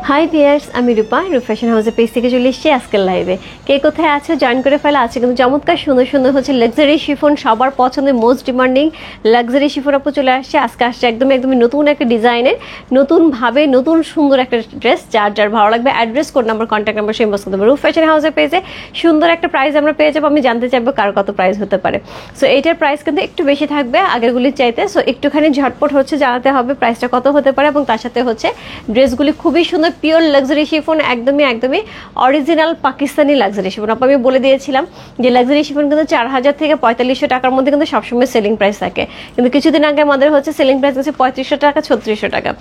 High viewers, আমি রূপা fashion হাউসের page থেকে চলে এসেছি আজকের লাইভে। কে কোথায় আছে জয়েন করে ফেলা আছে কিন্তু চমৎকার সুন্দর সুন্দর হচ্ছে লাক্সারি শিফন, সবার পছন্দের মোস্ট ডিমান্ডিং লাক্সারি শিফন আপু চলে আসছে। আজকে আসছে একদমই নতুন একটা ডিজাইনের, নতুনভাবে নতুন সুন্দর একটা ড্রেস। যার যার ভালো লাগবে address, code number, contact number সেই ইনবক্স করতে পারবো। ফ্যাশন হাউসের পেজে সুন্দর একটা প্রাইস আমরা পেয়ে যাবো। আমি জানতে চাইবো কার কত প্রাইস হতে পারে। সো এইটার প্রাইস কিন্তু একটু বেশি থাকবে আগেরগুলির চাইতে। সো একটুখানি ঝটপট হচ্ছে জানাতে হবে প্রাইসটা কত হতে পারে, এবং তার সাথে হচ্ছে ড্রেসগুলি খুবই সুন্দর পিওর লাক্সারি শিফন, একদমই অরিজিনাল পাকিস্তানি লাক্সারি শিফন। আমি বলে দিয়েছিলাম যে লাক্সারি শিফন কিন্তু 4000 থেকে 4500 টাকার মধ্যে কিন্তু সবসময় সেলিং প্রাইস থাকে, কিন্তু কিছুদিন আগে আমাদের হচ্ছে সেলিং প্রাইস হচ্ছে 3500 টাকা 3600 টাকা।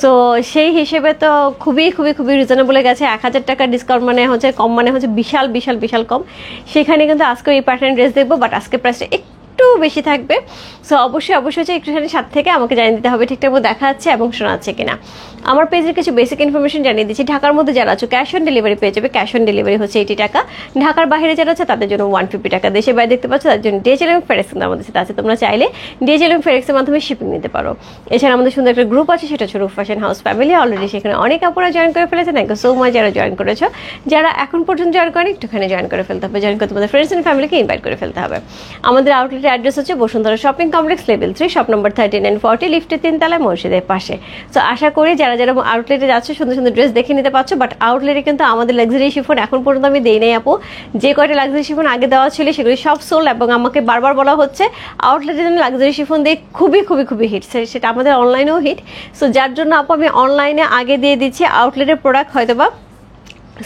সো সেই হিসেবে তো খুবই রিজনেবল গেছে। 1000 টাকা ডিসকাউন্ট মানে হচ্ছে কম, মানে হচ্ছে বিশাল কম। সেখানে কিন্তু আজকে এই প্যাটার্ন ড্রেস দেখবো, বাট আজকে প্রাইসটা একটু বেশি থাকবে। সো অবশ্যই হচ্ছে একটুখানি সাথে থেকে আমাকে জানিয়ে দিতে হবে ঠিকঠাক মতো দেখা যাচ্ছে এবং শোনা যাচ্ছে কিনা। আমার পেজের কিছু বেসিক ইনফরমেশন জানিয়ে দিচ্ছি। ঢাকার মধ্যে যারা আছে ক্যাশ অন ডেলিভারি পেয়ে যাবে। ক্যাশ অন ডেলিভারি হচ্ছে 80 টাকা। ঢাকার বাইরে যারা আছে তাদের জন্য 150 টাকা। দেশের বাইরে দেখতে পাচ্ছ তাদের জন্য ডিএচএল এবং ফেরেক্স আমাদের সাথে আছে। তোমরা চাইলে ডিএচএল এবং ফেরেক্সের মাধ্যমে শিপিং নিতে পারো। এছাড়া আমাদের সুন্দর একটা গ্রুপ আছে, সেটা হচ্ছে রূপ ফ্যাশন হাউস ফ্যামিলি। অলরেডি সেখানে অনেক আপুরা জয়েন করে ফেলেছে। থ্যাংক ইউ সো মাচ যারা জয়েন করেছো। যারা এখন পর্যন্ত জয়েন করেনি একটুখানি জয়েন করে ফেলতে হবে। জয়েন করতে তোমাদের ফ্রেন্ডস অ্যান্ড ফ্যামিলিকে ইনভাইট করে ফেলতে হবে। আমাদের আউটলেটের অ্যাড্রেস হচ্ছে Bashundhara shopping complex level 3, shop number 3940, লিফটের 3 তলায় মসজিদের পাশে। তো আশা করি যারা আউটলেটে যাচ্ছে সুন্দর সুন্দর ড্রেস দেখে নিতে পারছো। বাট আউটলেটে কিন্তু আমাদের লাক্সারি শিফন এখন পর্যন্ত আমি দেই নাই আপু। যে কয়টা লাক্সারি শিফন আগে দেওয়া ছিল সেগুলি সব সোল্ড, এবং আমাকে বারবার বলা হচ্ছে আউটলেটে যেন লাক্সারি শিফন দিয়ে খুবই হিট। সেটা আমাদের অনলাইনেও হিট। সো যার জন্য আপু আমি অনলাইনে আগে দিয়ে দিচ্ছি। আউটলেটের প্রোডাক্ট হয়তো বা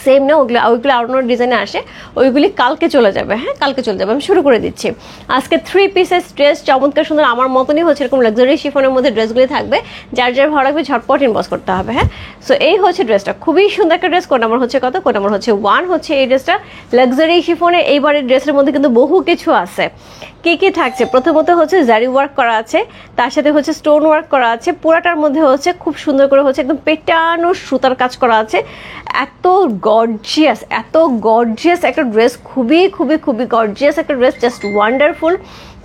সেম না, ওইগুলো অন্য ডিজাইনে আসে, ওইগুলি কালকে চলে যাবে। হ্যাঁ, কালকে চলে যাবে। আমি শুরু করে দিচ্ছি। আজকে 3 পিসেস ড্রেস চমৎকার সুন্দর, আমার মতনই হচ্ছে এরকম লাক্সারি শিফনের মধ্যে ড্রেসগুলি থাকবে। যার যার ভালো লাগবে ঝটপট ইনবক্স করতে হবে। হ্যাঁ, সো এই হচ্ছে ড্রেসটা, খুবই সুন্দর একটা ড্রেস। কোড নাম্বার হচ্ছে কত? কোড নাম্বার হচ্ছে 1 হচ্ছে এই ড্রেসটা। লাক্সারি শিফনের এইবারের ড্রেসের মধ্যে কিন্তু বহু কিছু আছে। কি থাকছে? প্রথমত হচ্ছে জারি ওয়ার্ক করা আছে, তার সাথে হচ্ছে স্টোন ওয়ার্ক করা আছে। পুরাটার মধ্যে হচ্ছে খুব সুন্দর করে হচ্ছে একদম পেটানো সুতার কাজ করা আছে। এত গর্জিয়াস একটা ড্রেস, খুবই গর্জিয়াস একটা ড্রেস, জাস্ট ওয়ান্ডারফুল।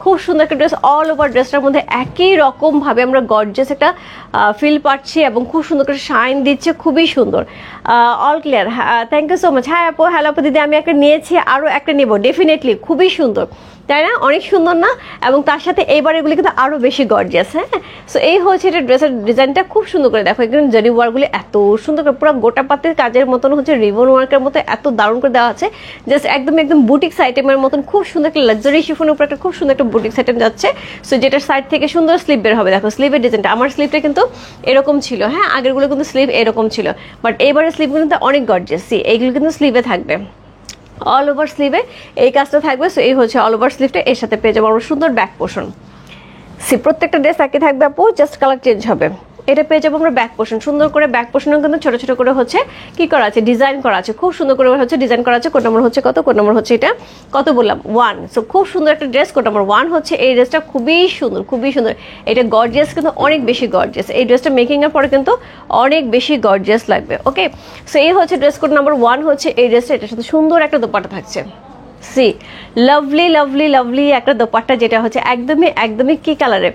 খুব সুন্দর একটা ড্রেস। অল ওভার ড্রেসটার মধ্যে একই রকমভাবে আমরা গর্জিয়াস একটা ফিল পাচ্ছি এবং খুব সুন্দর করে শাইন দিচ্ছে, খুবই সুন্দর। All clear. Thank you so much. হ্যাঁ আপু, হ্যালো আপু দিদি, আমি একটা নিয়েছি, আরও একটা নেব ডেফিনেটলি। খুবই সুন্দর, তাই না? অনেক সুন্দর না? এবং তার সাথে এইবার এগুলি কিন্তু আরও বেশি গর্জিয়াস। হ্যাঁ, সো এই হচ্ছে এটা ড্রেসের ডিজাইনটা। খুব সুন্দর করে দেখো, এখানে জারি ওয়ার্কগুলি এত সুন্দর করে পুরো গোটা পাতির কাজের মতন হচ্ছে, রিবন ওয়ার্কের মতো এত দারুণ করে দেওয়া আছে। জাস্ট একদম বুটিক্স আইটেমের মতন খুব সুন্দর একটা লাক্সারি শিফনের উপর একটা খুব সুন্দর একটা বুটিক্স আইটেম যাচ্ছে। সো যেটার সাইড থেকে সুন্দর স্লিপ বের হবে। দেখো স্লিভের ডিজাইনটা, আমার স্লিভটা কিন্তু এরকম ছিল। হ্যাঁ, আগেরগুলো কিন্তু স্লিভ এরকম ছিল, বাট এইবারের স্লিভগুলো কিন্তু অনেক গর্জিয়াস। এইগুলো কিন্তু স্লিভে থাকবে, অল ওভার স্লিভে এই কাজটা থাকবে। সো এই হচ্ছে অল ওভার স্লিভটা। এর সাথে পেয়ে যাবো আমরা সুন্দর ব্যাক পোর্শন। প্রত্যেকটা ড্রেস একই থাকবে আপু, জাস্ট কালার চেঞ্জ হবে। এটা পেয়ে যাবো আমরা ব্যাক পোর্শন। সুন্দর করে ব্যাক পোর্শনও কিন্তু ছোট করে হচ্ছে কি করা আছে, ডিজাইন করা আছে, খুব সুন্দর করে হচ্ছে ডিজাইন করা আছে। কোড নম্বর হচ্ছে কত? কোড নম্বর হচ্ছে এটা কত বললাম? 1। সো খুব সুন্দর একটা ড্রেস। কোড নম্বর 1 হচ্ছে এই ড্রেসটা, খুবই সুন্দর। এটা গর্জিয়াস, কিন্তু অনেক বেশি গর্জিয়াস। এই ড্রেসটা মেকিং এর পরে কিন্তু অনেক বেশি গর্জিয়াস লাগবে। ওকে, সো এই হচ্ছে ড্রেস। কোড নম্বর 1 হচ্ছে এই ড্রেসটা। এটার সাথে সুন্দর একটা দোপাট্টা থাকছে। লাভলি একটা দোপাট্টা, যেটা হচ্ছে একদমই কি কালারে,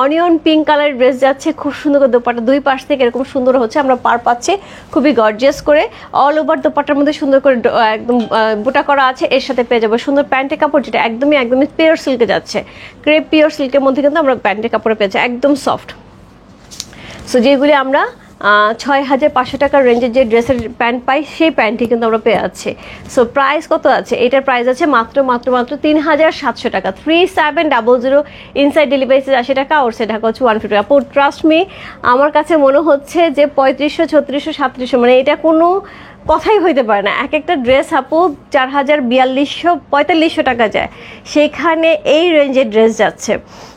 অনিয়ন পিঙ্ক কালারের ড্রেস যাচ্ছে। খুব সুন্দর করে দোপাট্টা, দুই পাশ থেকে এরকম সুন্দর হচ্ছে আমরা পার পাচ্ছি, খুবই গর্জিয়াস করে। অল ওভার দোপাট্টার মধ্যে সুন্দর করে একদম বুটা করা আছে। এর সাথে পেয়ে যাবো সুন্দর প্যান্টের কাপড়, যেটা একদমই পিওর সিল্কে যাচ্ছে। ক্রেপ পিওর সিল্কের মধ্যে কিন্তু আমরা প্যান্টের কাপড়ে পেয়েছি, একদম সফট। সো যেগুলি আমরা 6500 টাকার রেঞ্জের যে ড্রেসের প্যান্ট পাই, সেই প্যান্টটি কিন্তু আমরা পেয়ে যাচ্ছি। সো প্রাইস কত আছে? এটার প্রাইস আছে মাত্র 3700 টাকা। 3700। ইনসাইড ডেলিভারি 80 টাকা, আউটসাইড ঢাকা হচ্ছে 150 টাকা। আপু ট্রাস্ট মি, আমার কাছে মনে হচ্ছে যে 3500, 3600, 3700, মানে এটা কোনো কথাই হইতে পারে না। এক একটা ড্রেস আপু 4000, 4200, 4500 টাকা যায়, সেখানে এই রেঞ্জের ড্রেস যাচ্ছে।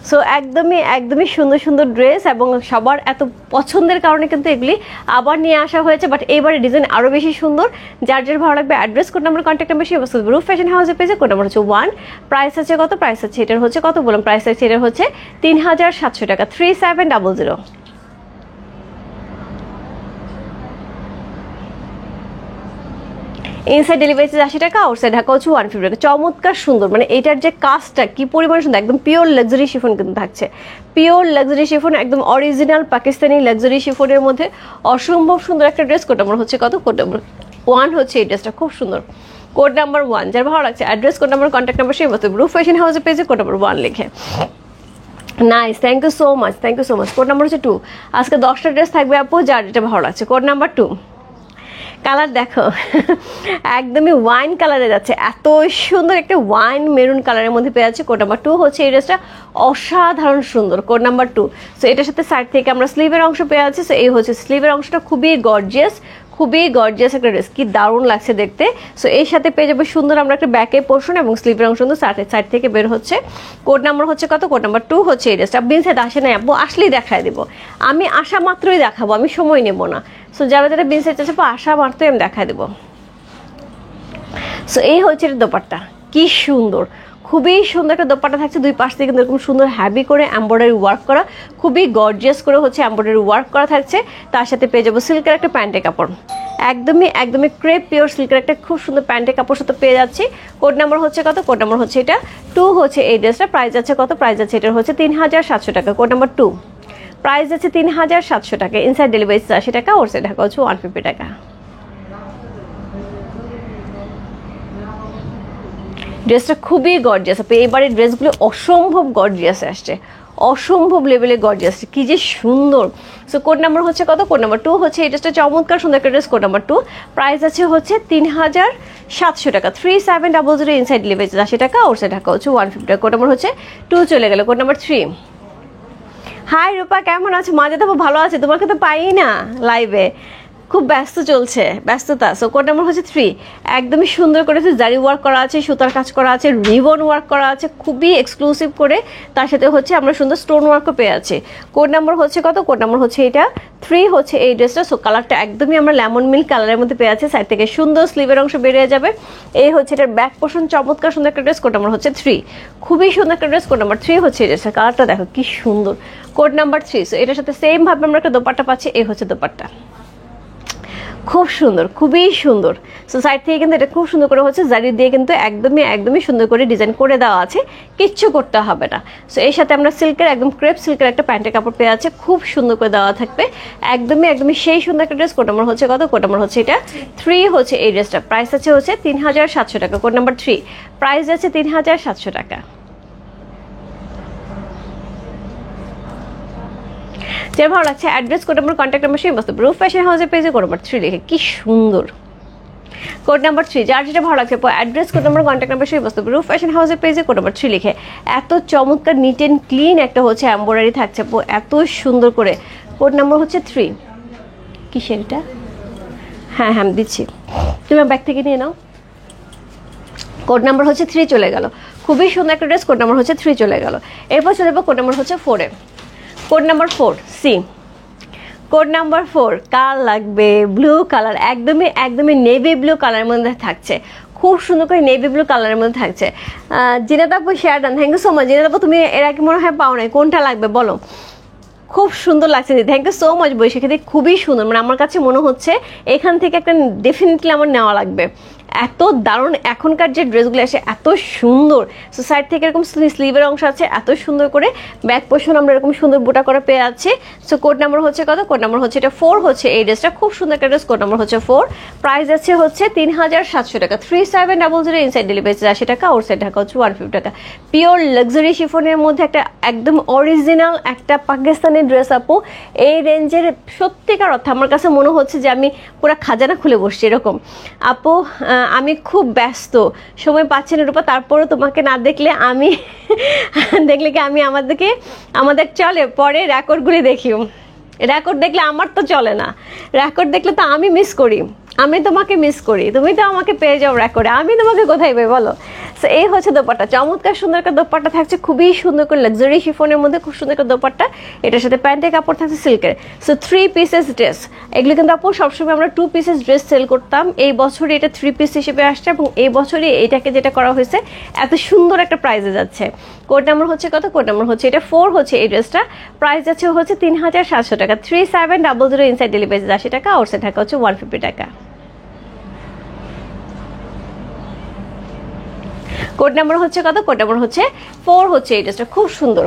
সো একদমই সুন্দর ড্রেস, এবং সবার এত পছন্দের কারণে কিন্তু এগুলি আবার নিয়ে আসা হয়েছে। বাট এইবারে ডিজাইন আরও বেশি সুন্দর। যার যার ভালো লাগবে address, code number, contact number সেই অবস্থা রূপ ফ্যাশন হাউসে পেয়েছে। কোড নাম্বার হচ্ছে 1। প্রাইস আছে কত? প্রাইস আছে এটার হচ্ছে কত বললাম? প্রাইস আছে এটার হচ্ছে 3700 টাকা। 3700। ইনসাইড ডেলিভারি চার্জ 80 টাকা, আউটসাইড ঢাকা হচ্ছে 150 টাকা। চমৎকার সুন্দর, মানে এটার যে কাজটা কি পরিমাণ সুন্দর, একদম পিওর লাক্সারি শিফন কিন্তু থাকছে, পিওর লাক্সারি শিফন, একদম অরিজিনাল পাকিস্তানি লাক্সারি শিফনের মধ্যে অসম্ভব সুন্দর একটা ড্রেস। কোড নাম্বার হচ্ছে কত? কোড নাম্বার 1 হচ্ছে এই ড্রেসটা, খুব সুন্দর। কোড নাম্বার 1, যার ভালো লাগছে address, code number, contact number সেই মতো রূপ ফ্যাশন হাউসের পেজে কোড নাম্বার 1 লিখে। Nice, thank you so much, thank you so much. Code number হচ্ছে 2। আজকে 10টা ড্রেস থাকবে আপু, যার যেটা ভালো লাগছে। Code number 2। কালার দেখো একদমই ওয়াইন কালারে যাচ্ছে, এত সুন্দর একটা ওয়াইন মেরুন কালারের মধ্যে পেয়ে যাচ্ছে। কোড নাম্বার 2 হচ্ছে এই ড্রেসটা, অসাধারণ সুন্দর। Code number 2। সো এটার সাথে সাইড থেকে আমরা স্লিভের অংশ পেয়ে যাচ্ছি। সো এই হচ্ছে স্লিভের অংশটা, খুবই গর্জিয়াস, খুবই গর্জিয়াস একটা ড্রেস, কি দারুণ লাগছে দেখতে। সো এর সাথে পেয়ে যাবে সুন্দর আমরা একটা ব্যাকের পোর্শন এবং স্লিভের অংশ কিন্তু সাইড থেকে বের হচ্ছে। কোড নাম্বার হচ্ছে কত? কোড নাম্বার 2 হচ্ছে এই ড্রেসটা। বিনসাইড আসে নাই আপু, আসলেই দেখায় দেবো, আমি আসা মাত্রই দেখাবো, আমি সময় নেব না। সো যারা যারা বিনসাইড চাচ্ছে আসা মাত্রই আমি দেখায় দেবো। সো এই হচ্ছে দোপাট্টা, কি সুন্দর, খুবই সুন্দর একটা দোপাট্টা থাকছে। দুই পাশ থেকে কিন্তু এরকম সুন্দর হ্যাভি করে এমব্রয়ডারি ওয়ার্ক করা, খুবই গর্জিয়াস করে হচ্ছে এমব্রয়ডারি ওয়ার্ক করা থাকছে। তার সাথে পেয়ে যাবো সিল্কের একটা প্যান্টের কাপড়, একদমই ক্রেপ পিওর সিল্কের একটা খুব সুন্দর প্যান্টের কাপড় সাথে পেয়ে যাচ্ছি। কোড নাম্বার হচ্ছে কত? কোড নাম্বার হচ্ছে এটা 2 হচ্ছে এই ড্রেসটা। প্রাইস আছে কত? প্রাইস আছে এটা হচ্ছে 3700 টাকা। কোড নাম্বার 2, প্রাইস আছে 3700 টাকা। ইনসাইড ডেলিভারি 80 টাকা, আউটসাইড ঢাকা হচ্ছে 150 টাকা। ড্রেসটা খুবই গর্জিয়াস, আপনি এবারে ড্রেসগুলো অসম্ভব গর্জিয়াস আসছে, অসম্ভব লেভেলে গর্জিয়াস, কি যে সুন্দর। সো কোড নাম্বার হচ্ছে কত? কোড নাম্বার 2 হচ্ছে এই ড্রেসটা, চমৎকার সুন্দর একটা ড্রেস। কোড নাম্বার 2, প্রাইস আছে হচ্ছে 3700 টাকা। 3700 ইনসাইড ডেলিভারি 80 টাকা, আউটসাইড ঢাকা হচ্ছে 150 টাকা। কোড নাম্বার হচ্ছে 2 চলে গেল। Code number 3। হাই রূপা, কেমন আছো? মাঝে তো ভালো আছে, তোমাকে তো পাই না লাইভে, খুব ব্যস্ত চলছে, ব্যস্ততা। সো কোড নাম্বার হচ্ছে 3, একদমই সুন্দর করেছে, জারি ওয়ার্ক করা আছে, সুতার কাজ করা আছে, রিবন ওয়ার্ক করা আছে, খুবই এক্সক্লুসিভ করে। তার সাথে হচ্ছে আমরা সুন্দর স্টোন ওয়ার্কও পেয়ে আছি। কোড নাম্বার হচ্ছে কত? কোড নাম্বার হচ্ছে এটা 3 হচ্ছে এই ড্রেসটা। সো কালারটা একদমই আমরা লেমন মিল্ক কালারের মধ্যে পেয়ে আছি। সাইড থেকে সুন্দর স্লিভের অংশ বেরিয়ে যাবে। এই হচ্ছে এটার ব্যাক পোর্শন, চমৎকার সুন্দর একটা ড্রেস। কোড নাম্বার হচ্ছে 3, খুবই সুন্দর একটা ড্রেস। কোড নাম্বার 3 হচ্ছে এই ড্রেসটা, কালারটা দেখো কি সুন্দর। Code number 3। সো এটার সাথে সেম ভাবে আমরা একটা দোপাট্টা পাচ্ছি, এই হচ্ছে দোপাট্টা, খুব সুন্দর, খুবই সুন্দর। সো সাইড থেকে কিন্তু এটা খুব সুন্দর করে হচ্ছে জারি দিয়ে কিন্তু একদমই সুন্দর করে ডিজাইন করে দেওয়া আছে, কিচ্ছু করতে হবে না। সো এর সাথে আমরা সিল্কের একদম ক্রেপ সিল্কের একটা প্যান্টের কাপড় পেয়ে আছে, খুব সুন্দর করে দেওয়া থাকবে, একদমই সেই সুন্দর একটা ড্রেস। কোড নাম্বার হচ্ছে কত? কোড নাম্বার হচ্ছে এটা 3 হচ্ছে এই ড্রেসটা। প্রাইস আছে হচ্ছে 3700 টাকা। কোড নাম্বার 3, প্রাইস আছে 3700 টাকা। যার ভালো লাগছে address, code number, contact number সেই মতো রূপ ফ্যাশন হাউসের পেজে কোড নাম্বার 3 লিখে, কি সুন্দর। কোড নাম্বার 3, যার যেটা ভালো লাগছে address, code number, contact number সেই মতো রূপ ফ্যাশন হাউসের পেজে কোড নাম্বার 3 লিখে। এত চমৎকার নিট অ্যান্ড ক্লিন একটা হচ্ছে এমব্রয়ডারি থাকছে, এত সুন্দর করে। কোড নাম্বার হচ্ছে 3, কিসের এটা? হ্যাঁ আমি দিচ্ছি, তুমি ব্যাগ থেকে নিয়ে নাও। কোড নাম্বার হচ্ছে 3 চলে গেল, খুবই সুন্দর একটা ড্রেস। কোড নাম্বার হচ্ছে 3 চলে গেল। এরপর চলে যাবো কোড নাম্বার হচ্ছে 4 A. Code number 4 C. Code number 4, কার লাগবে? ব্লু কালার, একদমই নেভি ব্লু কালারের মধ্যে থাকছে, খুব সুন্দর করে নেভি ব্লু কালারের মধ্যে থাকছে। জিনাত আপু share done, thank you so much. Zinat আপু তুমি এর আগে মনে হয় পাও নাই, কোনটা লাগবে বলো? খুব সুন্দর লাগছে, থ্যাংক ইউ সো মাচ। বৈশাখী খুবই সুন্দর, মানে আমার কাছে মনে হচ্ছে এখান থেকে একটা ডেফিনেটলি আমার নেওয়া লাগবে, এত দারুণ এখনকার যে ড্রেসগুলো আসে, এত সুন্দর। সো সাইড থেকে এরকম স্লিভের অংশ আছে, এত সুন্দর করে ব্যাক পোর্শন আমরা এরকম সুন্দর বুটা করে পেয়ে যাচ্ছি। সো কোড নাম্বার হচ্ছে কত? কোড নাম্বার হচ্ছে এটা 4 হচ্ছে এই ড্রেসটা, খুব সুন্দর একটা ড্রেস। কোড নাম্বার হচ্ছে 4, প্রাইস আছে হচ্ছে 3700 টাকা। 3700 ইনসাইড ডেলিভারি 80 টাকা, আউটসাইড ঢাকা হচ্ছে 150 টাকা। পিওর লাক্সারি শিফনের মধ্যে একটা একদম অরিজিনাল একটা পাকিস্তানি ড্রেস আপু, এই রেঞ্জের সত্যিকার অর্থে আমার কাছে মনে হচ্ছে যে আমি পুরো খাজানা খুলে বসছি এরকম। আপু আমি খুব ব্যস্ত, সময় পাচ্ছি না রূপা, তারপরও তোমাকে না দেখলে আমি দেখলে কি আমি আমাদের চলে পরে রেকর্ডগুলি দেখি, রেকর্ড দেখলে আমার তো চলে না, রেকর্ড দেখলে তো আমি মিস করি, আমি তোমাকে মিস করি, তুমি তো আমাকে পেয়ে যাও রেকর্ডে, আমি তোমাকে কোথায় পাই বলো? সো এই হচ্ছে দোপাট্টা, চমৎকার সুন্দর একটা দোপাট্টা থাকছে, খুবই সুন্দর করে লাক্সারি শিফনের মধ্যে খুব সুন্দর একটা দোপাট্টা। এটার সাথে প্যান্টের কাপড় থাকছে সিল্কের। সো 3 পিসেস ড্রেস, এগুলো কিন্তু আপু সবসময় আমরা 2 পিসেস ড্রেস সেল করতাম, এই বছরে এটা 3 পিস হিসেবে আসছে এবং এই বছরে এটাকে যেটা করা হয়েছে এত সুন্দর একটা প্রাইজে যাচ্ছে। কোড নাম্বার হচ্ছে কত? কোড নাম্বার হচ্ছে এটা 4 হচ্ছে এই ড্রেসটা, প্রাইস যাচ্ছে হচ্ছে 3700 টাকা। 3700 ইনসাইড ডেলিভারি 80 টাকা, আউটসাইড ঢাকা হচ্ছে 150 টাকা। কোড নাম্বার হচ্ছে কত? কোড নাম্বার হচ্ছে 4 হচ্ছে এই ড্রেসটা, খুব সুন্দর।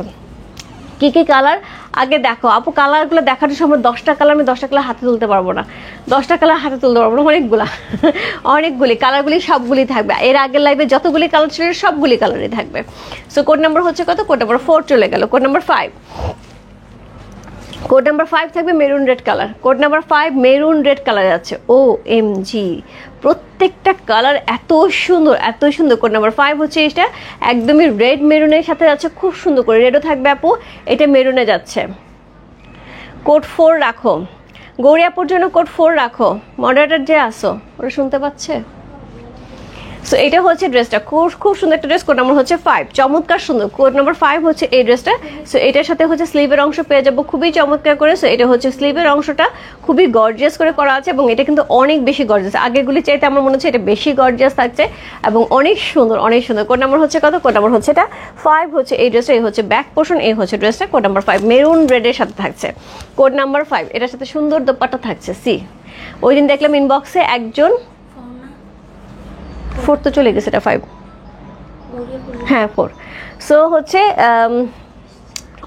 কি কি কালার আগে দেখো আপু, কালারগুলো দেখানোর সময় 10টা কালার আমি 10টা কালার হাতে তুলতে পারবো না, 10টা কালার হাতে তুলতে পারবো না, অনেকগুলা অনেকগুলি কালারগুলি সবগুলি থাকবে। এর আগের লাইভে যতগুলি কালার ছিল সবগুলি কালারই থাকবে। সো কোড নাম্বার হচ্ছে কত? কোড নাম্বার 4 চলে গেল। কোড নাম্বার 5, কোড নাম্বার 5 থাকবে maroon red colour. Code number 5 maroon red কালারে আছে। ও এম জি, প্রত্যেকটা কালার এত সুন্দর এত সুন্দর। কোড নাম্বার 5 হচ্ছে এটা, একদমই রেড মেরুনের সাথে যাচ্ছে, খুব সুন্দর করে রেডও থাকবে আপু, এটা মেরুনে যাচ্ছে। কোড 4 রাখো, গৌরী আপুর জন্য কোড 4 রাখো। মডারেটর যে আসো ওরা শুনতে পাচ্ছে? সো এটা হচ্ছে ড্রেসটা, খুব সুন্দর একটা ড্রেস। কোড নাম্বার হচ্ছে 5, চমৎকার সুন্দর। কোড নাম্বার 5 হচ্ছে এই ড্রেসটা। সো এটার সাথে হচ্ছে স্লিভের অংশ পেয়ে যাবো খুবই চমৎকার করে। সো এটা হচ্ছে স্লিভের অংশটা খুবই গর্জিয়াস করে করা আছে, এবং এটা কিন্তু অনেক বেশি গর্জিয়াস, আগেরগুলি চাইতে আমার মনে হচ্ছে এটা বেশি গর্জিয়াস থাকছে এবং অনেক সুন্দর অনেক সুন্দর। কোড নাম্বার হচ্ছে কত? কোড নাম্বার হচ্ছে এটা 5 হচ্ছে এই ড্রেসটা। এই হচ্ছে ব্যাক পোর্শন, এই হচ্ছে ড্রেসটা। কোড নাম্বার 5 মেরুন রেডের সাথে থাকছে। কোড নাম্বার 5 এটার সাথে সুন্দর দোপাট্টা থাকছে। সি ওই দিন দেখলাম ইনবক্সে একজন 4 তো চলে গেছে, এটা 5, হ্যাঁ 4। সো হচ্ছে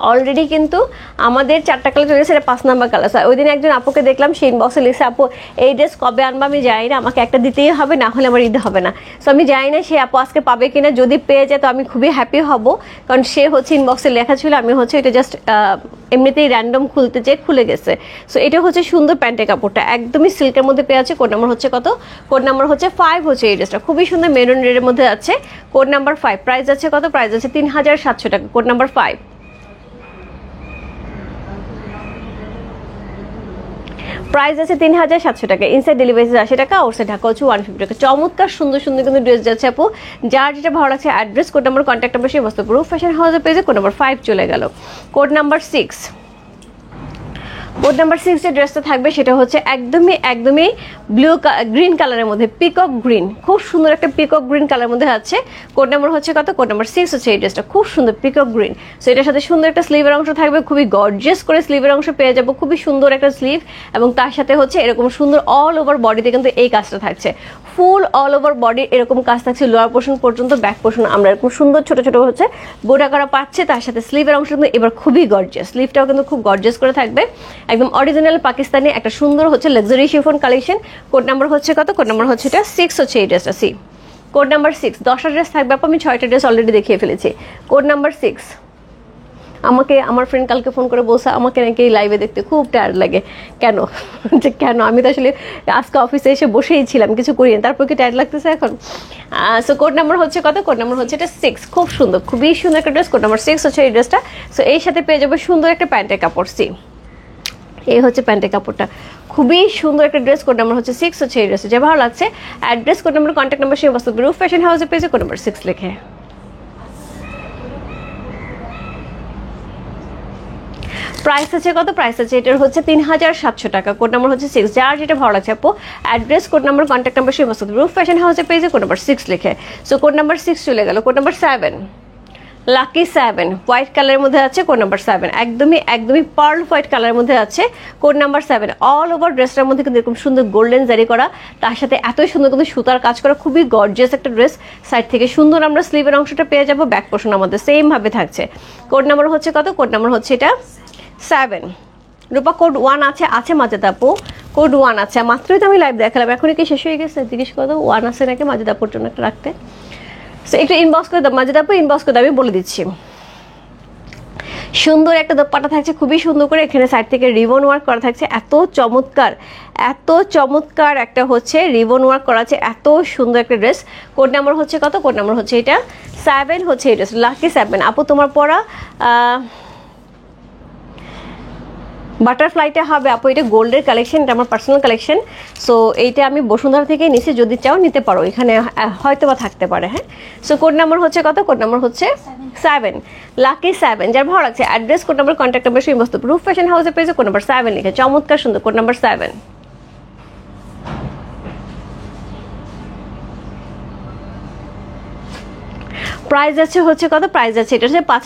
অলরেডি কিন্তু আমাদের 4টা কালার চলে গেছে, এটা 5 নাম্বার কালার। ওই দিন একজন আপুকে দেখলাম, সে ইনবক্সে লিখছে, আপু এই ড্রেস কবে আনবা আমি জানি না, আমাকে একটা দিতেই হবে, না হলে আমার ঈদ হবে না। সো আমি জানি না সে আপু আজকে পাবে কিনা, যদি পেয়ে যায় তো আমি খুবই হ্যাপি হব, কারণ সে হচ্ছে ইনবক্সে লেখা ছিল, আমি হচ্ছে এটা জাস্ট এমনিতেই র্যান্ডম খুলতে চেয়ে খুলে গেছে। সো এটা হচ্ছে সুন্দর প্যান্টের কাপড়টা, একদমই সিল্কের মধ্যে পেয়ে আছে। কোড নাম্বার হচ্ছে কত? কোড নাম্বার হচ্ছে 5 হচ্ছে এই ড্রেসটা, খুবই সুন্দর মেরুন রেডের মধ্যে আছে। কোড নাম্বার 5, প্রাইস আছে কত? প্রাইস আছে 3700 টাকা। কোড নাম্বার 5, প্রাইস আছে 3700 টাকা। ইনসাইড ডেলিভারি 80 টাকা, আউটসাইড ঢাকা হচ্ছে 150 টাকা। চমৎকার সুন্দর সুন্দর কিন্তু ড্রেস যাচ্ছে আপু, যার যেটা ভালো লাগছে address, code number, contact number, সেই বস্তু প্রুফ ফ্যাশন হাউসের পেজে। কোড নাম্বার 5 চলে গেল। কোড নাম্বার 6, কোড নাম্বার 6 যে ড্রেসটা থাকবে সেটা হচ্ছে একদমই গ্রিন কালারের মধ্যে, পিকক গ্রিন, খুব সুন্দর একটা পিকক গ্রিন কালারের মধ্যে আছে। কোড নাম্বার হচ্ছে কত? কোড নাম্বার 6 হচ্ছে এই ড্রেসটা, খুব সুন্দর পিকক গ্রিন। সো এটার সাথে সুন্দর একটা স্লিভের অংশ থাকবে, খুবই গর্জিয়াস করে স্লিভের অংশ পেয়ে যাবো, খুবই সুন্দর একটা স্লিভ, এবং তার সাথে হচ্ছে এরকম সুন্দর অল ওভার বডিতে কিন্তু এই কাজটা থাকছে, ফুল অল ওভার বডি এরকম কাজ থাকছে, লোয়ার পোর্শন পর্যন্ত, ব্যাক পোর্শন আমরা এরকম সুন্দর ছোট ছোট হচ্ছে গোটা করা পাচ্ছে। তার সাথে স্লিভের অংশ কিন্তু এবার খুবই গর্জিয়াস, স্লিভটাও কিন্তু খুব গর্জিয়াস করে থাকবে, একদম অরিজিনাল পাকিস্তানি একটা সুন্দর হচ্ছে luxury chiffon collection. Code number হচ্ছে কত? কোড নাম্বার হচ্ছে এটা 6 হচ্ছে এই ড্রেসটা। সি কোড নাম্বার 6, 10টা ড্রেস থাকবে আপু, আমি 6টা ড্রেস অলরেডি দেখিয়ে ফেলেছি। কোড নাম্বার 6, আমাকে আমার ফ্রেন্ড কালকে ফোন করে বলছে আমাকে নাকি এই লাইভে দেখতে খুব টায়ার্ড লাগে। কেন? যে কেন? আমি তো আসলে আজকে অফিসে এসে বসেই ছিলাম, কিছু করি না, তারপর কি টায়ার্ড লাগতেছে এখন? সো কোড নাম্বার হচ্ছে কত? কোড নাম্বার হচ্ছে এটা 6, খুব সুন্দর, খুবই সুন্দর একটা ড্রেস। কোড নাম্বার 6 হচ্ছে এই ড্রেসটা। সো এই সাথে পেয়ে যাবো সুন্দর একটা প্যান্টের কাপড়। সি এই হচ্ছে প্যান্টের কাপড়টা, খুবই সুন্দর একটা ড্রেস। কোড নাম্বার হচ্ছে 6 হচ্ছে এই ড্রেসে, যে ভালো লাগছে address, code number, contact number, সেই বস্তু রূপ ফ্যাশন হাউসের পেজে কোড নাম্বার 6 লিখে। প্রাইস আছে কত? প্রাইস আছে এটার হচ্ছে 3700 টাকা। কোড নাম্বার হচ্ছে 6, যার যেটা ভালো লাগছে আপু address, code number, contact number, সেই বস্তু রূপ ফ্যাশন হাউসের পেজে কোড নাম্বার 6 লিখে। সো কোড নাম্বার 6 চলে গেল। কোড নাম্বার 7, লাকি 7, হোয়াইট কালারের মধ্যে আছে। কোড নাম্বার 7 একদমই পার্ল হোয়াইট কালারের মধ্যে আছে। কোড নাম্বার 7 অল ওভার ড্রেসটার মধ্যে কিন্তু এরকম সুন্দর গোল্ডেন জারি করা, তার সাথে এত সুন্দর কিন্তু সুতার কাজ করা, খুবই গর্জিয়াস একটা ড্রেস। সাইড থেকে সুন্দর আমরা স্লিভের অংশটা পেয়ে যাবো, ব্যাক পোর্শন আমাদের সেম ভাবে থাকছে। কোড নাম্বার হচ্ছে কত? কোড নাম্বার হচ্ছে এটা 7। রূপা কোড 1 আছে মাজেদা আপু, কোড 1 আছে, মাত্রই তো আমি লাইভ দেখালাম, এখনই কি শেষ হয়ে গেছে? জিজ্ঞেস করো 1 আছে নাকি মাজেদা আপুর জন্য একটা রাখতে। সো একটু ইনবক্স করে দাও মাজেদা আপু, ইনবক্স করে দাও, আমি বলে দিচ্ছি। সুন্দর একটা দোপাট্টা থাকছে, খুবই সুন্দর করে, এখানে সাইড থেকে রিবন ওয়ার্ক করা থাকছে, এত চমৎকার একটা হচ্ছে রিবন ওয়ার্ক করা আছে, এত সুন্দর একটা ড্রেস। কোড নাম্বার হচ্ছে কত? কোড নাম্বার হচ্ছে এটা 7 হচ্ছে এই ড্রেস, লাকি 7। আপু তোমার পরা বাটারফ্লাইটা হবে আপু, এটা গোল্ডের কালেকশন, এটা আমার পার্সোনাল কালেকশন। সো এইটা আমি বসুন্ধরা থেকে নিচে, যদি চাও নিতে পারো, এখানে হয়তো বা থাকতে পারে। হ্যাঁ, সো কোড নাম্বার হচ্ছে কত? কোড নাম্বার হচ্ছে 7, লাকি 7। যার ভালো লাগছে address, code number, contact number, সেই বস্তু রূপ ফ্যাশন হাউসের পেজে কোড নাম্বার 7 লিখে, চমৎকার সুন্দর। কোড নাম্বার 7, প্রাইস আছে হচ্ছে কত? প্রাইস আছে এটা হচ্ছে 5,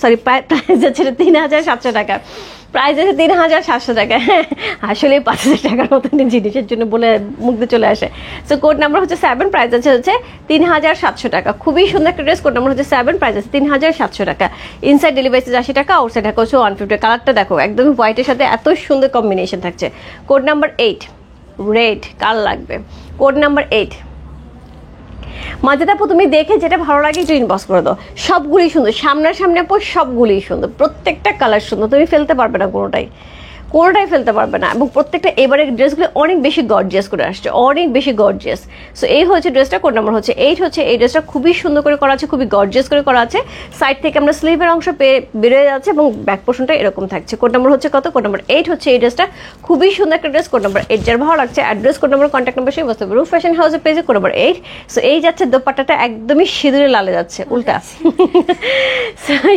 সরি প্রাইস আছে এটা 3700 টাকা। প্রাইস আছে 3700 টাকা। আসলে 5000 টাকার মতন জিনিসের জন্য বলে মুগ্ধ চলে আসে। সো কোড নাম্বার হচ্ছে 7, প্রাইস হচ্ছে 3700 টাকা। খুবই সুন্দর একটা ড্রেস, কোড নাম্বার হচ্ছে 7, প্রাইস আছে 3700 টাকা। ইনসাইড ডেলিভারি চার্জ 80 টাকা, আউটসাইড ঢাকা হচ্ছে 150। কালারটা দেখো একদমই হোয়াইটের সাথে এত সুন্দর কম্বিনেশন থাকছে। কোড নাম্বার 8, রেড কার লাগবে। কোড নাম্বার 8, মাজেদাপু তুমি দেখে যেটা ভালো লাগে একটু ইনবক্স করে দাও। সবগুলি সুন্দর, সামনাসামনি আপু সবগুলি সুন্দর, প্রত্যেকটা কালার সুন্দর, তুমি ফেলতে পারবে না কোনোটাই ফেলতে পারবে না। এবং প্রত্যেকটা এবারে ড্রেসগুলো অনেক বেশি গর্জিয়াস করে আসছে, অনেক বেশি গর্জিয়াস। সো এই হচ্ছে ড্রেসটা, কোড নাম্বার হচ্ছে 8 হচ্ছে। এই ড্রেসটা খুবই সুন্দর করে করা আছে, খুবই গর্জিয়াস করে করা আছে। সাইড থেকে আমরা স্লিভের অংশ পেয়ে বেরোয় যাচ্ছে এবং ব্যাক পোর্শনটা এরকম থাকছে। কোড নাম্বার হচ্ছে কত? কোড নাম্বার 8 হচ্ছে এই ড্রেসটা। খুবই সুন্দর একটা ড্রেস, কোড নাম্বার 8। যার ভালো লাগছে address, code number, contact number সেই বস্তু রূপ ফ্যাশন হাউসের পেজে, কোড নাম্বার 8। সো এই যাচ্ছে দোপাট্টাটা একদমই সিঁদুরে লালে যাচ্ছে, উল্টা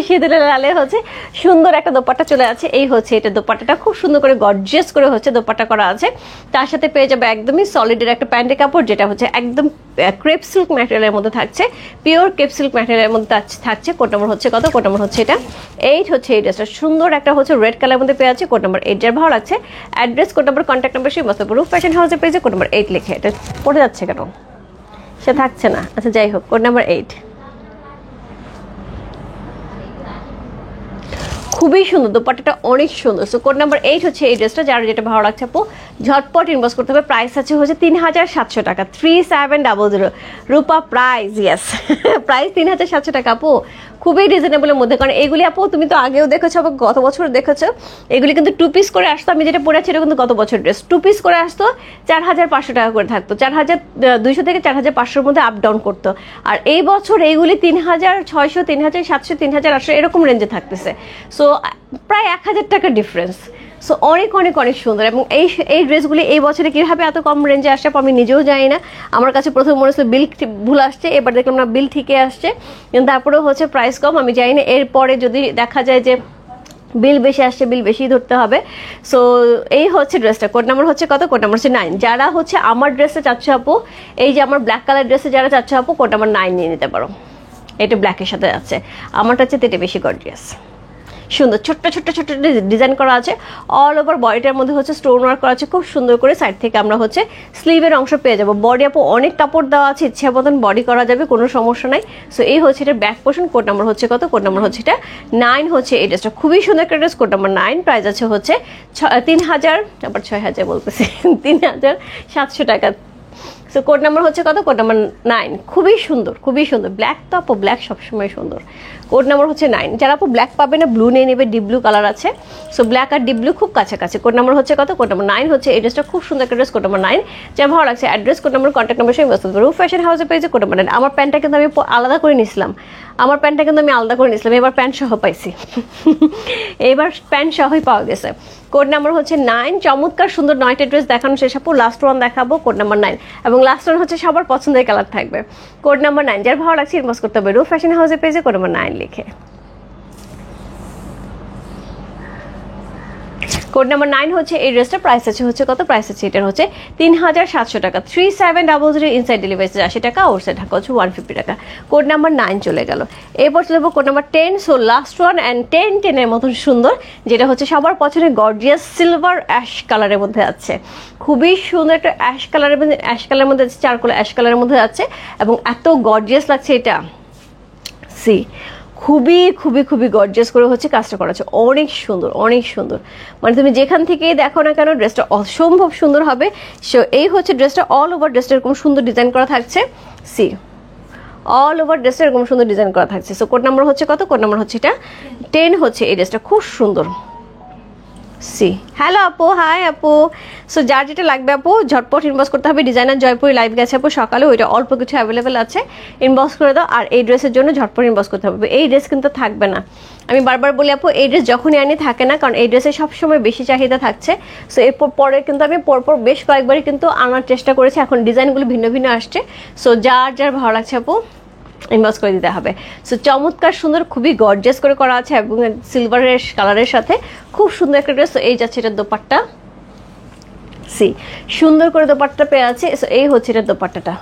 সিঁদুরে লালে হচ্ছে সুন্দর একটা দোপাট্টা চলে আছে। এই হচ্ছে এটা দোপাট্টাটা, খুব সুন্দর করে গর্জিয়াস করে হচ্ছে দোপাট্টা করা আছে। তার সাথে পেয়ে যাবে একদমই সলিডের একটা প্যান্টের কাপড়, যেটা হচ্ছে একদম ক্রেপ সিল্ক ম্যাটেরিয়ালের মধ্যে থাকছে, পিওর ক্রেপ সিল্ক ম্যাটেরিয়ালের মধ্যে থাকছে। কোড নাম্বার হচ্ছে কত? কোড নাম্বার হচ্ছে এটা 8 হচ্ছে এই ড্রেসটা। সুন্দর একটা হচ্ছে রেড কালারের মধ্যে পেয়ে আছে, কোড নাম্বার 8। যার ভালো লাগছে address, code number, contact number সেই মস্তক রূপ ফ্যাশন হাউসের পেজে, কোড নাম্বার 8 লিখে। এটা পড়ে যাচ্ছে কেন? সে থাকছে না, আচ্ছা যাই হোক, কোড নাম্বার 8। খুবই সুন্দর, দোপাট্টাটা অনেক সুন্দর। সো কোড নাম্বার 8 হচ্ছে এই ড্রেসটা। যার যেটা ভালো লাগছে আপু ঝটপট ইনবক্স করতে হবে। প্রাইস আছে হচ্ছে 3700 টাকা, 3700 রূপা প্রাইস। ইয়েস, প্রাইস 3700 টাকা আপু, খুবই রিজনেবলের মধ্যে। কারণ এগুলি আপু তুমি তো আগেও দেখেছো, আবার গত বছর দেখেছো, এগুলি কিন্তু 2 পিস করে আসতো। আমি যেটা পরে আছি এটা কিন্তু গত বছর ড্রেস, 2 পিস করে আসতো, 4500 টাকা করে থাকতো, 4200 থেকে 4500 মধ্যে আপ ডাউন করতো। আর এই বছর এইগুলি 3600, 3700, 3800 এরকম রেঞ্জে থাকতেছে। সো প্রায় 1000 টাকা ডিফারেন্স। সো অনেক অনেক অনেক সুন্দর। এবং এই ড্রেসগুলি এই বছরে কীভাবে এত কম রেঞ্জে আসছে আমি নিজেও জানি না। আমার কাছে প্রথম মনে হচ্ছে বিল ভুল আসছে, এবার দেখলাম না বিল ঠিকই আসছে, কিন্তু তারপরেও হচ্ছে প্রাইস কম। আমি জানি না এরপরে যদি দেখা যায় যে বিল বেশি আসছে, বিল বেশি ধরতে হবে। সো এই হচ্ছে ড্রেসটা। কোড নাম্বার হচ্ছে কত? কোড নাম্বার হচ্ছে 9। যারা হচ্ছে আমার ড্রেসে চাচ্ছ আপু, এই যে আমার ব্ল্যাক কালার ড্রেসে যারা চাচ্ছ আপু, কোড নাম্বার 9 নিয়ে নিতে পারো। এটা ব্ল্যাকের সাথে যাচ্ছে, আমারটা হচ্ছে এটা বেশি গর্জিয়াস, সুন্দর ছোট্ট ছোট্ট ছোট্ট ডিজাইন করা আছে। অল ওভার বডিটার মধ্যে হচ্ছে স্টোন ওয়ার্ক করা আছে খুব সুন্দর করে। সাইড থেকে আমরা হচ্ছে স্লিভের অংশ পেয়ে যাবো। বডি আপু অনেক কাপড় দেওয়া আছে, ইচ্ছা মতন বডি করা যাবে, কোনো সমস্যা নাই। সো এই হচ্ছে এটা ব্যাক পোর্শন। কোড নাম্বার হচ্ছে কত? কোড নাম্বার হচ্ছে এটা 9 হচ্ছে এই ড্রেসটা। খুবই সুন্দর একটা ড্রেস, কোড নাম্বার 9। প্রাইস আছে হচ্ছে 3000, আবার 6000 বলতেছি, 3700 টাকা। সো কোড নাম্বার হচ্ছে কত? Code number 9। খুবই সুন্দর, খুবই সুন্দর। ব্ল্যাক তো আপু, ব্ল্যাক সবসময় সুন্দর। কোড নাম্বার হচ্ছে 9। যারা আপু ব্ল্যাক পাবে না, ব্লু নিয়ে নেবে, ডিপ ব্লু কালার আছে। সো ব্ল্যাক আর ডিপ ব্লু খুব কাছাকাছি। কোড নাম্বার হচ্ছে কত? কোড নাম্বার 9 হচ্ছে এই ড্রেসটা। খুব সুন্দর একটা ড্রেস, কোড নাম্বার 9। যা ভালো লাগছে address, code number, contact number সেই বস্তু রূপ ফ্যাশন হাউসে পেয়েছে, কোড নাম্বার 9। আমার প্যান্টটা কিন্তু আমি আলাদা করে নিয়েছিলাম, এবার প্যান্ট সহ পাইছি। এবার প্যান্ট সহই পাওয়া গেছে। কোড নাম্বার হচ্ছে 9। চমৎকার সুন্দর 9টা ড্রেস দেখানো শেষ আপু, লাস্ট ওয়ান দেখাবো, কোড নাম্বার 9। এবং লাস্ট ওয়ান হচ্ছে সবার পছন্দের কালার থাকবে, কোড নাম্বার 9। যার ভালো লাগছে ইনবক্স করতে হবে রূপ ফ্যাশন হাউসে পেজে, কোড নাম্বার 9 লিখে। কোড নাম্বার 9 হচ্ছে এই ড্রেসটা। প্রাইস আছে হচ্ছে কত? প্রাইস আছে এটার হচ্ছে 3700 টাকা, 3700 ইনসাইড ডেলিভারি 80 টাকা, আউটসাইড ঢাকা হচ্ছে 150 টাকা। কোড নাম্বার 9 চলে গেল। এরপর চলে যাবো code number 10। So last one and 10 এর মতন সুন্দর, যেটা হচ্ছে সবার পছন্দের গর্জিয়াস সিলভার অ্যাশ কালারের মধ্যে আছে। খুবই সুন্দর একটা অ্যাশ কালারের মধ্যে, অ্যাশ কালারের মধ্যে আছে, চারকোল অ্যাশ কালারের মধ্যে আছে এবং এত গর্জিয়াস লাগছে এটা। সি খুবই খুবই খুবই গর্জিয়াস করে হচ্ছে কাজটা করা আছে, অনেক সুন্দর, অনেক সুন্দর। মানে তুমি যেখান থেকেই দেখো না কেন ড্রেসটা অসম্ভব সুন্দর হবে। সো এই হচ্ছে ড্রেসটা। অল ওভার ড্রেসটা এরকম সুন্দর ডিজাইন করা থাকছে। সি অল ওভার ড্রেসটা এরকম সুন্দর ডিজাইন করা থাকছে। সো কোড নাম্বার হচ্ছে কত? কোড নাম্বার হচ্ছে এটা 10 হচ্ছে এই ড্রেসটা। খুব সুন্দর। সি হ্যালো আপু, হাই আপু। সো যার যেটা লাগবে আপু ঝটপট ইনবক্স করতে হবে। ডিজাইনার জয়পুরি লাইভ গেছে আপু সকালে, ওইটা অল্প কিছু অ্যাভেলেবেল আছে, ইনবক্স করে দাও। আর এই ড্রেসের জন্য ঝটপট ইনবক্স করতে হবে। এই ড্রেস কিন্তু থাকবে না, আমি বারবার বলি আপু, এই ড্রেস যখনই আনি থাকে না, কারণ এই ড্রেসে সবসময় বেশি চাহিদা থাকছে। সো এরপর পরে কিন্তু আমি পরপর বেশ কয়েকবারই কিন্তু আনার চেষ্টা করেছি, এখন ডিজাইনগুলো ভিন্ন ভিন্ন আসছে। সো যার যার ভালো লাগছে আপু ইনবক্স করে দিতে হবে। সো চমৎকার সুন্দর, খুবই গর্জিয়াস করে করা আছে এবং সিলভারের কালারের সাথে খুব সুন্দর একটা ড্রেস। এই যাচ্ছে এটা দোপাট্টা। সি সুন্দর করে দোপাট্টা পেয়ে আছে। সো এই হচ্ছে এটা দোপাট্টাটা।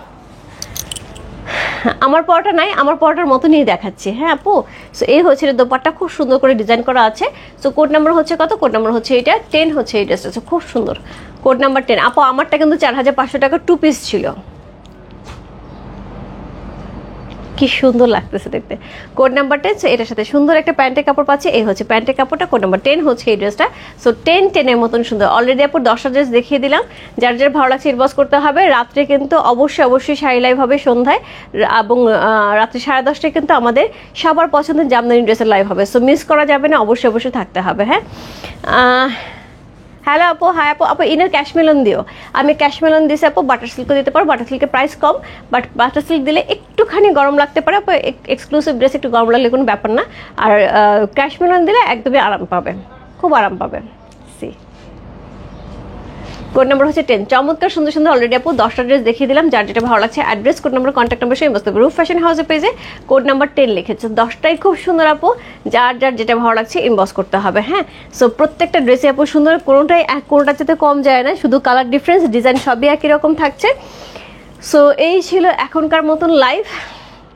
আমার পরোটা নাই, আমার পরোটার মতনই দেখাচ্ছি। হ্যাঁ আপু, সো এই হচ্ছে দোপাট্টা, খুব সুন্দর করে ডিজাইন করা আছে। সো কোড নাম্বার হচ্ছে কত? কোড নাম্বার হচ্ছে এটা 10 হচ্ছে এই ড্রেসটা। খুব সুন্দর কোড নাম্বার 10। আপু আমারটা কিন্তু 4500 টাকা 2 পিস ছিল। কি সুন্দর লাগতেছে দেখতে। Code number 10। সো এটার সাথে সুন্দর একটা প্যান্টের কাপড় পাচ্ছে। এই হচ্ছে প্যান্টের কাপড়টা, কোড নাম্বার 10 হচ্ছে এই ড্রেসটা। সো 10 এর মতন সুন্দর। অলরেডি আপু 10টা ড্রেস দেখিয়ে দিলাম, যার যার ভালো লাগছে ইনবক্স করতে হবে। রাত্রে কিন্তু অবশ্যই শাড়ি লাইভ হবে সন্ধ্যায়, এবং রাত্রে 10:30টায় কিন্তু আমাদের সবার পছন্দের জামদানি ড্রেসের লাইভ হবে। সো মিস করা যাবে না, অবশ্যই থাকতে হবে। হ্যাঁ হ্যালো আপু, হাই আপু। আপু ইনার ক্যাশমেলন দিও। আমি ক্যাশমেলন দিয়েছি আপু, বাটার সিল্কও দিতে পারো। বাটার সিল্কের price com, but butter silk দিলে একটুখানি গরম লাগতে পারে আপু। এক্সক্লুসিভ ড্রেস একটু গরম লাগলে কোনো ব্যাপার না। আর ক্যাশমেলন দিলে একদমই আরাম পাবে, খুব আরাম পাবে। সি কোড নাম্বার হচ্ছে 10। চমৎকার সুন্দর সুন্দর অলরেডি আপু 10টা ড্রেস দেখিয়ে দিলাম। যার যেটা ভালো লাগছে address, code number, contact number সেই বসতে হবে। রূপ ফ্যাশন হাউসের পেজে কোড নাম্বার 10 লিখেছে। 10টাই খুব সুন্দর আপু, যার যার যেটা ভালো লাগছে ইনবক্স করতে হবে। হ্যাঁ, সো প্রত্যেকটা ড্রেসে আপু সুন্দর, কোনোটাই কোনোটার সাথে কম যায় না, শুধু কালার ডিফারেন্স, ডিজাইন সবই একই রকম থাকছে। সো এই ছিল এখনকার মতন লাইভ।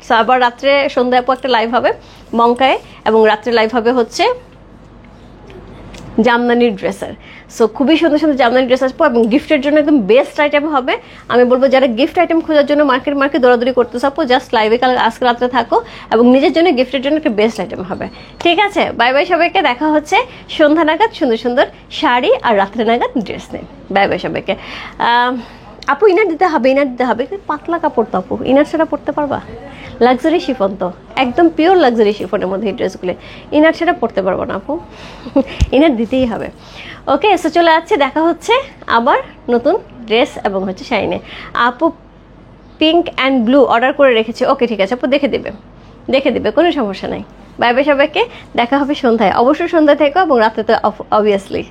সো আবার রাত্রে সন্ধ্যায় আপু একটা লাইভ হবে মংকায়, এবং রাত্রে লাইভ হবে হচ্ছে জামদানির ড্রেসের। সো খুবই সুন্দর সুন্দর জামদানি ড্রেস আসবো, এবং গিফটের জন্য একদম বেস্ট আইটেম হবে। আমি বলবো যারা গিফট আইটেম খোঁজার জন্য মার্কেট দৌড়াদৌড়ি করতে চাপো, জাস্ট লাইভে কাল আজকে রাত্রে থাকো, এবং নিজের জন্য গিফটের জন্য একটা বেস্ট আইটেম হবে। ঠিক আছে, বাই বাই সবাইকে। দেখা হচ্ছে সন্ধ্যা নাগাদ সুন্দর সুন্দর শাড়ি আর রাত্রে নাগাদ ড্রেস নিয়ে। বাই বাই সবাইকে। আপু ইনার দিতে হবে, ইনার দিতে হবে। পাতলা কাপড় তো আপু, ইনার ছাড়া পরতে পারবা? লাক্সারি শিফন তো, একদম পিওর লাক্সারি শিফনের মধ্যে এই ড্রেসগুলো। ইনার ছাড়া পরতে পারবো না আপু, ইনার দিতেই হবে। ওকে, এসে চলে যাচ্ছে, দেখা হচ্ছে আবার নতুন ড্রেস এবং হচ্ছে শাইনে। আপু পিঙ্ক অ্যান্ড ব্লু অর্ডার করে রেখেছে। ওকে ঠিক আছে আপু, দেখে দিবে, কোনো সমস্যা নাই। বাই বাই সবাইকে, দেখা হবে সন্ধ্যায়। অবশ্যই সন্ধ্যায় থেকো, এবং রাতে তো অবভিয়াসলি।